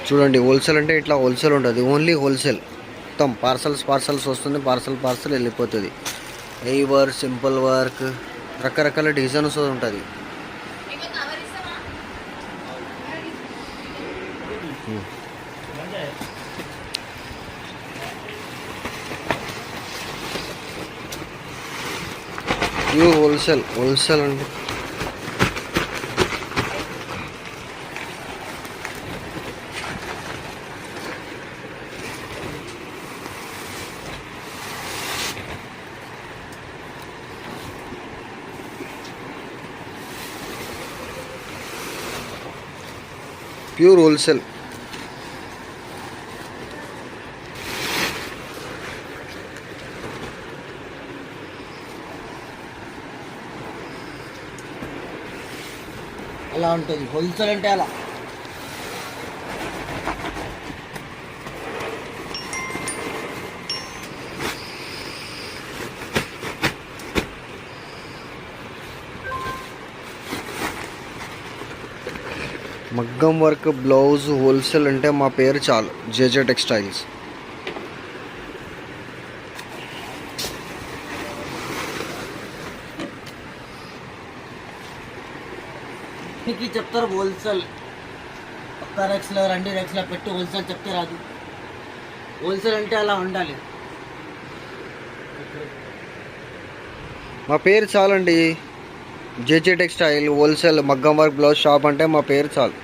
చూడండి, హోల్సేల్ అంటే ఇట్లా హోల్సేల్ ఉంటుంది, ఓన్లీ హోల్సేల్. మొత్తం పార్సల్స్ వస్తుంది, పార్సల్ వెళ్ళిపోతుంది. ఏ వర్క్, సింపుల్ వర్క్, రకరకాల డిజైన్స్ ఉంటుంది. ప్యూర్ హోల్సేల్ అండి. Pure wholesale. అలా ఉంటుంది హోల్సేల్ అంటే అలా. మగ్గం వర్క్, బ్లౌజ్ హోల్సేల్ అంటే మా పేరు చాలు, జేజే టెక్స్టైల్స్. మీకు చెప్తారు హోల్సేల్, ఒక్క రెక్స్లో 2 రెక్స్లో పెట్టి హోల్సేల్ చెప్తే రాదు. హోల్సేల్ అంటే అలా ఉండాలి. మా పేరు చాలండి, జేజే టెక్స్టైల్ హోల్సేల్ మగ్గం వర్క్ బ్లౌజ్ షాప్ అంటే మా పేరు చాలు.